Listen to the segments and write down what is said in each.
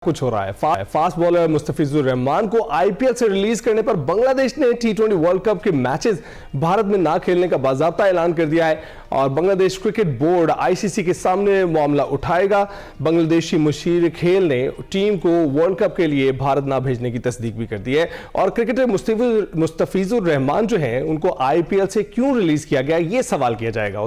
कुछ हो रहा है। फास्ट बॉलर मुस्तफिजुर रहमान को आईपीएल से रिलीज करने पर बांग्लादेश ने टी20 वर्ल्ड कप के मैचेस भारत में ना खेलने का बाकायदा ऐलान कर दिया है और बांग्लादेश क्रिकेट बोर्ड आईसीसी के सामने मामला उठाएगा। बांग्लादेशी मुशीर खेल ने टीम को वर्ल्ड कप के लिए भारत ना भेजने की तस्दीक भी कर दी है और क्रिकेटर मुस्तफिजुर रहमान जो है उनको आईपीएल से क्यों रिलीज किया गया ये सवाल किया जाएगा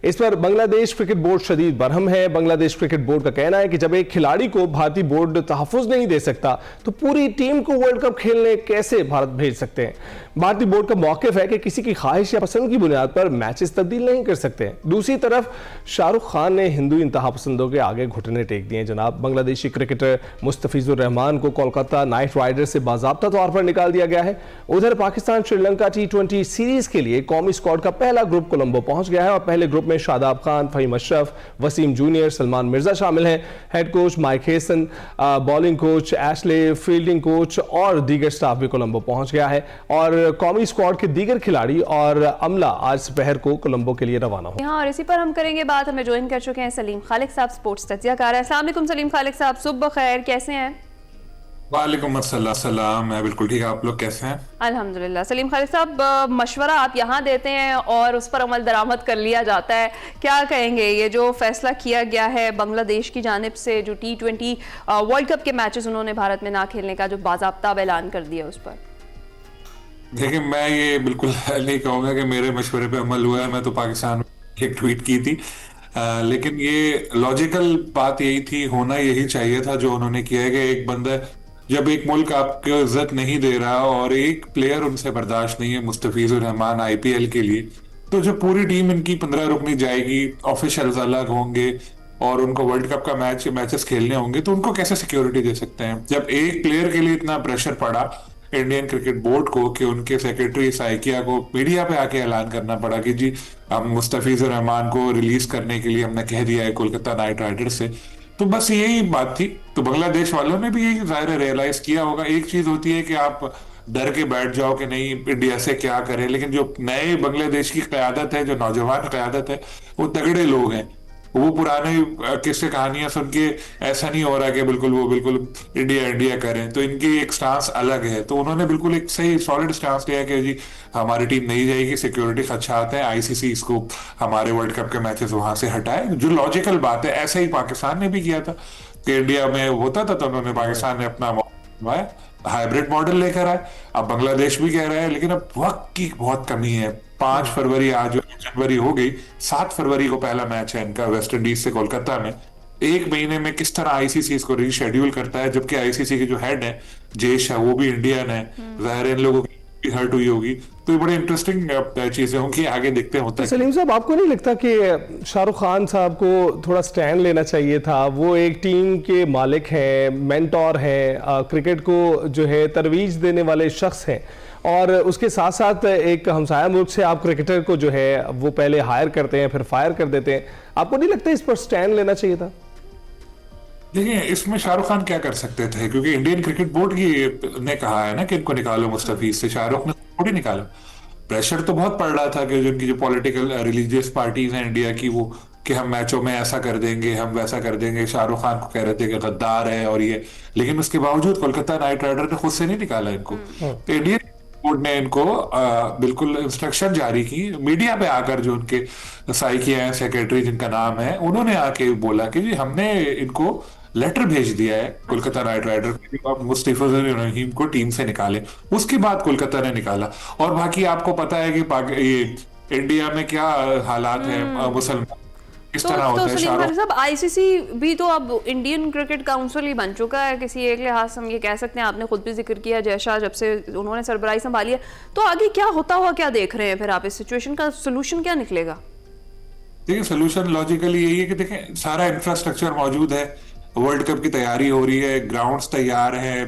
इस पर बांग्लादेश क्रिकेट बोर्ड शदीद बरहम है। बांग्लादेश क्रिकेट बोर्ड का कहना है कि जब एक खिलाड़ी को भारतीय बोर्ड तहफ़्फ़ुज़ नहीं दे सकता तो पूरी टीम को वर्ल्ड कप खेलने कैसे भारत भेज सकते हैं। भारतीय बोर्ड का मौक़िफ़ है कि किसी की ख्वाहिश या पसंद की बुनियाद पर मैचेस तब्दील नहीं कर सकते। दूसरी तरफ शाहरुख खान ने हिंदू इंतहा पसंदों के आगे घुटने टेक दिए। जनाब, बांग्लादेशी क्रिकेटर मुस्तफिजुर रहमान को कोलकाता नाइट राइडर्स से बाज़ाब्ता तौर पर निकाल दिया गया है। उधर पाकिस्तान श्रीलंका टी20 सीरीज के लिए कौमी स्क्वाड का पहला ग्रुप कोलंबो पहुंच गया है और पहले ग्रुप में शादाब खान, फहीम अशरफ, वसीम जूनियर, सलमान मिर्जा शामिल हैं। Head coach Mike Hesson, bowling coach Ashley, fielding coach और दीगर स्टाफ भी कोलंबो पहुंच गया है और कौमी स्क्वाड के दीगर खिलाड़ी और अमला आज दोपहर को कोलंबो के लिए रवाना हो। और इसी पर हम करेंगे बात। हमें ज्वाइन कर चुके हैं सलीम खालिक साहब, स्पोर्ट्स तज्जियाकार। अस्सलाम वालेकुम सलीम खालिक साहब, सुबह खैर, कैसे हैं? वालेकुम अस्सलाम, मैं बिल्कुल ठीक। आप लोग कैसे हैं? अल्हम्दुलिल्लाह। सलीम खालिक साहब, मशवरा आप यहाँ देते हैं और उस पर अमल दरामद कर लिया जाता है, क्या कहेंगे ये जो फैसला किया गया है बांग्लादेश की जानिब से जो टी20 वर्ल्ड कप के मैचेस उन्होंने भारत में ना खेलने का जो बाज़ाब्ता ऐलान कर दिया उस पर? देखिए, मैं ये बिल्कुल नहीं कहूँगा कि मेरे मशवरे पे अमल हुआ है। मैं तो पाकिस्तान में एक ट्वीट की थी, लेकिन ये लॉजिकल बात यही थी, होना यही चाहिए था जो उन्होंने किया है कि एक बंदा जब एक मुल्क आपको इज्जत नहीं दे रहा और एक प्लेयर उनसे बर्दाश्त नहीं है, मुस्तफिजुर रहमान आईपीएल के लिए, तो जब पूरी टीम इनकी 15 रुकनी जाएगी, ऑफिशियल्स अलग होंगे और उनको वर्ल्ड कप का मैचेस खेलने होंगे, तो उनको कैसे सिक्योरिटी दे सकते हैं? जब एक प्लेयर के लिए इतना प्रेशर पड़ा इंडियन क्रिकेट बोर्ड को कि उनके सेक्रेटरी साइकिया को मीडिया पे आके ऐलान करना पड़ा कि जी हम मुस्तफिजुर रहमान को रिलीज करने के लिए हमने कह दिया है कोलकाता नाइट राइडर्स से, तो बस यही बात थी। तो बांग्लादेश वालों ने भी यही जाहिर रियलाइज किया होगा। एक चीज होती है कि आप डर के बैठ जाओ कि नहीं इंडिया से क्या करें, लेकिन जो नए बांग्लादेश की क़यादत है, जो नौजवान क़यादत है, वो तगड़े लोग हैं। वो पुराने किस्से कहानियां सुन के ऐसा नहीं हो रहा कि वो बिल्कुल इंडिया इंडिया करें, तो इनकी एक स्टांस अलग है। तो उन्होंने बिल्कुल एक सही सॉलिड स्टांस लिया कि जी हमारी टीम नहीं जाएगी, सिक्योरिटी खदशात है, आईसीसी इसको हमारे वर्ल्ड कप के मैचेस वहां से हटाए, जो लॉजिकल बात है। ऐसा ही पाकिस्तान ने भी किया था कि इंडिया में होता था तो उन्होंने पाकिस्तान ने अपना हाइब्रिड मॉडल लेकर आए। अब बांग्लादेश भी कह रहा है, लेकिन अब वक्त की बहुत कमी है। 5 फरवरी, आज जनवरी हो गई, 7 फरवरी को पहला मैच है इनका वेस्ट इंडीज से कोलकाता में। एक महीने में किस तरह आईसीसी इसको रीशेड्यूल करता है, जबकि आईसीसी के जो हेड है जेश है वो भी इंडियन है, जाहिर इन लोगों की हर्ट हुई होगी। तो ये बड़े इंटरेस्टिंग चीजें होंगी, आगे देखते हैं होता है। सलीम साहब, आपको नहीं लगता कि शाहरुख खान साहब को थोड़ा स्टैंड लेना चाहिए था? वो एक टीम के मालिक हैं, मेंटोर हैं, क्रिकेट को जो है तरवीज देने वाले शख्स हैं और उसके साथ साथ एक हमसाया मुल्क से आप क्रिकेटर को जो है वो पहले हायर करते हैं फिर फायर कर देते हैं। आपको नहीं लगता इस पर स्टैंड लेना चाहिए था? देखिए, इसमें शाहरुख खान क्या कर सकते थे, क्योंकि इंडियन क्रिकेट बोर्ड की ने कहा है ना कि इनको निकालो मुस्तफिज से। शाहरुख ने थोड़ी निकाला। प्रेशर तो बहुत पड़ रहा था कि जिनकी जो पॉलिटिकल रिलीजियस पार्टीज हैं इंडिया की, वो कि हम मैचों में ऐसा कर देंगे, हम वैसा कर देंगे। शाहरुख खान को कह रहे थे कि गद्दार है और ये, लेकिन उसके बावजूद कोलकाता नाइट राइडर ने खुद से नहीं निकाला इनको। तो इंडियन बोर्ड ने इनको बिल्कुल इंस्ट्रक्शन जारी की, मीडिया पे आकर जो उनके साइकिया है, सेक्रेटरी जिनका नाम है, उन्होंने आके बोला कि जी हमने इनको लेटर भेज दिया है कोलकाता नाइट राइडर को, मुस्तफिजुर रहमान को टीम से निकाले। उसके बाद कोलकाता ने निकाला। और बाकी आपको पता है कि ये इंडिया में क्या हालात है, मुसलमान किस तरह होता है। सलीम खालिक साहब, आईसीसी भी तो अब इंडियन क्रिकेट काउंसिल ही बन चुका है किसी एक लिहाज से, हम ये कह सकते हैं। आपने खुद भी जिक्र किया जैसा जब से उन्होंने सरबराही संभाली है, तो आगे क्या होता हुआ क्या देख रहे हैं फिर आप? इस सिचुएशन का सोल्यूशन क्या निकलेगा? देखिए, सोल्यूशन लॉजिकली यही है कि देखें सारा इंफ्रास्ट्रक्चर मौजूद है, वर्ल्ड कप की तैयारी हो रही है, ग्राउंड्स तैयार हैं,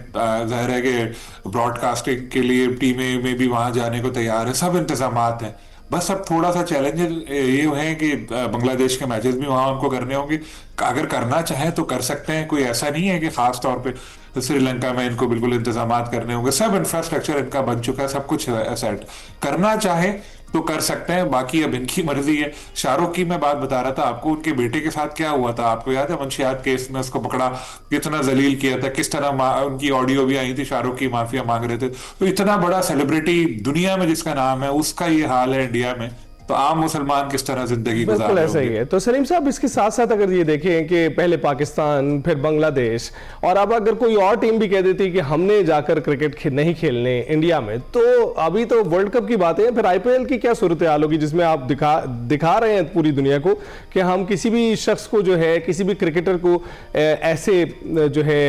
जाहिर है कि ब्रॉडकास्टिंग के लिए टीमें में भी वहां जाने को तैयार है, सब इंतजामात हैं। बस अब थोड़ा सा चैलेंज ये है कि बांग्लादेश के मैचेस भी वहां उनको करने होंगे। अगर करना चाहे तो कर सकते हैं, कोई ऐसा नहीं है कि खास तौर पे श्रीलंका में इनको बिल्कुल इंतजामात करने होंगे। सब इंफ्रास्ट्रक्चर इनका बन चुका है, सब कुछ सेट। करना चाहे तो कर सकते हैं, बाकी अब इनकी मर्जी है। शाहरुख की मैं बात बता रहा था आपको, उनके बेटे के साथ क्या हुआ था आपको याद है? मंशियात केस में उसको पकड़ा, कितना जलील किया था, किस तरह उनकी ऑडियो भी आई थी, शाहरुख की माफिया मांग रहे थे। तो इतना बड़ा सेलिब्रिटी दुनिया में जिसका नाम है, उसका ये हाल है इंडिया में, तो आम मुसलमान किस तरह जिंदगी गुजार बिल्कुल रहे ऐसा ही होंगे। है। तो सलीम साहब, इसके साथ साथ अगर ये देखें कि पहले पाकिस्तान, फिर बांग्लादेश, और अब अगर कोई और टीम भी कह देती कि हमने जाकर क्रिकेट नहीं खेलने इंडिया में, तो अभी तो वर्ल्ड कप की बातें हैं, फिर आईपीएल की क्या सूरत हाल होगी जिसमें आप दिखा रहे हैं पूरी दुनिया को कि हम किसी भी शख्स को जो है, किसी भी क्रिकेटर को ऐसे जो है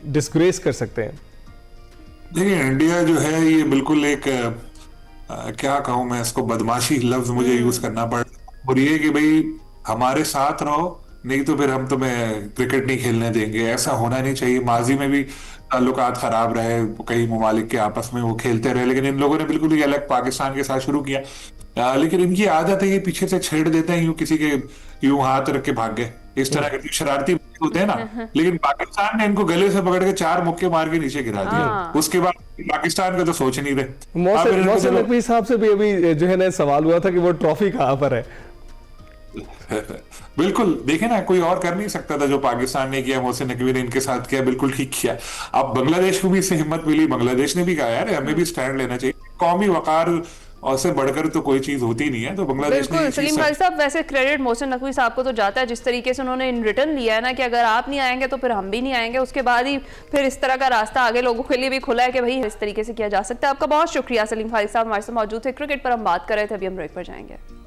डिस्ग्रेस कर सकते हैं? देखिए, इंडिया जो है ये बिल्कुल एक क्या कहूं मैं इसको, बदमाशी लफ्ज मुझे यूज करना पड़, और ये कि भाई हमारे साथ रहो, नहीं तो फिर हम तुम्हें क्रिकेट नहीं खेलने देंगे। ऐसा होना नहीं चाहिए। माजी में भी ताल्लुकात खराब रहे, कई ममालिक के आपस में वो खेलते रहे, लेकिन इन लोगों ने बिल्कुल ही अलग पाकिस्तान के साथ शुरू किया। लेकिन इनकी आदत है ये पीछे से छेड़ देते हैं, यूं किसी के यूं हाथ रख के भाग गए, इस तरह के शरारती होते हैं ना। लेकिन पाकिस्तान ने इनको गले से पकड़ के 4 मुक्के मार के नीचे गिरा दिया। उसके बाद पाकिस्तान का तो सोच नहीं रहे। मोहसिन नकवी साहब से भी अभी जो है ना सवाल हुआ था कि वो ट्रॉफी कहां पर है। बिल्कुल, देखे ना, कोई और कर नहीं सकता था जो पाकिस्तान ने किया, मोहसिन नकवी ने इनके साथ किया, बिल्कुल ठीक किया। अब बांग्लादेश को भी इससे हिम्मत मिली, बांग्लादेश ने भी कहा यार हमें भी स्टैंड लेना चाहिए, कौमी वकार और से बढ़कर तो कोई चीज होती नहीं है। तो बांग्लादेश ने बिल्कुल सलीम खालिद साहब, वैसे क्रेडिट मोहसिन नकवी साहब को तो जाता है, जिस तरीके से उन्होंने इन रिटर्न लिया है ना कि अगर आप नहीं आएंगे तो फिर हम भी नहीं आएंगे। उसके बाद ही फिर इस तरह का रास्ता आगे लोगों के लिए भी खुला है कि भाई इस तरीके से किया जा सकता है। आपका बहुत शुक्रिया सलीम खालिद साहब, हमारे साथ मौजूद थे। क्रिकेट पर हम बात कर रहे थे, अभी हम ब्रेक पर जाएंगे।